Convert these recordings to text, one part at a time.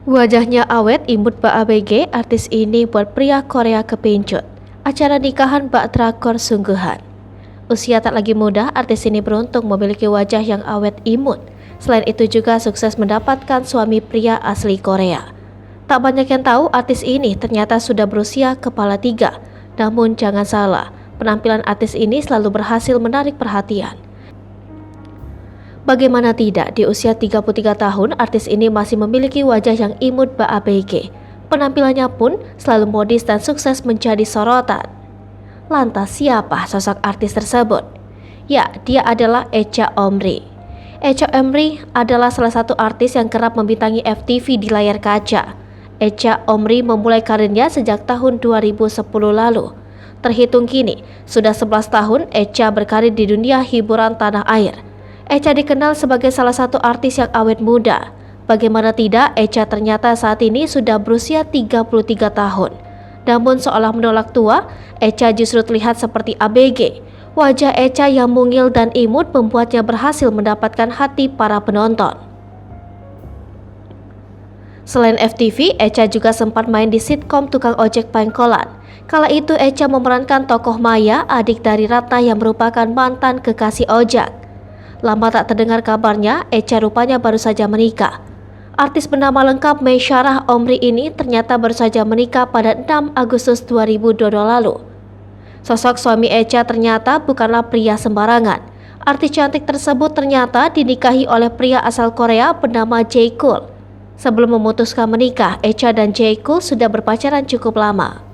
Wajahnya awet imut Mbak ABG, artis ini buat pria Korea kepincut. Acara nikahan bak drakor sungguhan. Usia tak lagi muda, artis ini beruntung memiliki wajah yang awet imut. Selain itu juga sukses mendapatkan suami pria asli Korea. Tak banyak yang tahu artis ini ternyata sudah berusia kepala 3. Namun jangan salah, penampilan artis ini selalu berhasil menarik perhatian. Bagaimana tidak, di usia 33 tahun, artis ini masih memiliki wajah yang imut Mbak ABG. Penampilannya pun selalu modis dan sukses menjadi sorotan. Lantas siapa sosok artis tersebut? Ya, dia adalah Echa Omri. Echa Omri adalah salah satu artis yang kerap membintangi FTV di layar kaca. Echa Omri memulai karirnya sejak tahun 2010 lalu. Terhitung kini, sudah 11 tahun Echa berkarir di dunia hiburan tanah air. Echa dikenal sebagai salah satu artis yang awet muda. Bagaimana tidak, Echa ternyata saat ini sudah berusia 33 tahun. Namun seolah menolak tua, Echa justru terlihat seperti ABG. Wajah Echa yang mungil dan imut membuatnya berhasil mendapatkan hati para penonton. Selain FTV, Echa juga sempat main di sitkom Tukang Ojek Pangkolan. Kala itu Echa memerankan tokoh Maya, adik dari Ratna yang merupakan mantan kekasih ojek. Lama tak terdengar kabarnya, Echa rupanya baru saja menikah. Artis bernama lengkap Meisyarah Omri ini ternyata baru saja menikah pada 6 Agustus 2022 lalu. Sosok suami Echa ternyata bukanlah pria sembarangan. Artis cantik tersebut ternyata dinikahi oleh pria asal Korea bernama Jae-kul. Sebelum memutuskan menikah, Echa dan Jae-kul sudah berpacaran cukup lama.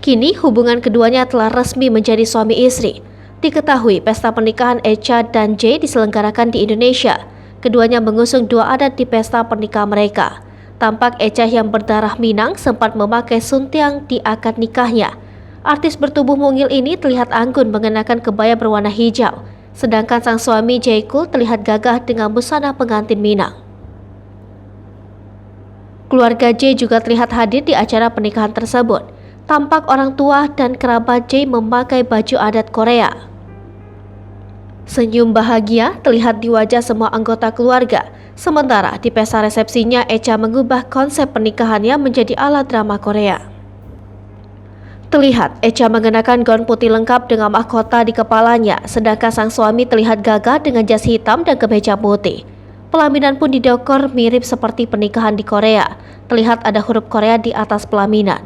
Kini hubungan keduanya telah resmi menjadi suami istri. Diketahui pesta pernikahan Echa dan Jae diselenggarakan di Indonesia. Keduanya mengusung 2 adat di pesta pernikahan mereka. Tampak Echa yang berdarah Minang sempat memakai suntiang di akad nikahnya. Artis bertubuh mungil ini terlihat anggun mengenakan kebaya berwarna hijau. Sedangkan sang suami Jae-kul terlihat gagah dengan busana pengantin Minang. Keluarga Jae juga terlihat hadir di acara pernikahan tersebut. Tampak orang tua dan kerabat Jae memakai baju adat Korea. Senyum bahagia terlihat di wajah semua anggota keluarga. Sementara di pesta resepsinya, Echa mengubah konsep pernikahannya menjadi ala drama Korea. Terlihat Echa mengenakan gaun putih lengkap dengan mahkota di kepalanya, sedangkan sang suami terlihat gagah dengan jas hitam dan kemeja putih. Pelaminan pun didekor mirip seperti pernikahan di Korea. Terlihat ada huruf Korea di atas pelaminan.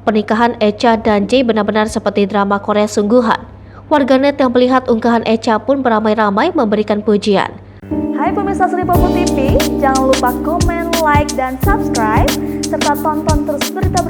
Pernikahan Echa dan Jae benar-benar seperti drama Korea sungguhan. Warganet yang melihat unggahan Echa pun beramai-ramai memberikan pujian. Hai pemirsa Sri Popo TV, jangan lupa komen, like, dan subscribe, serta tonton terus berita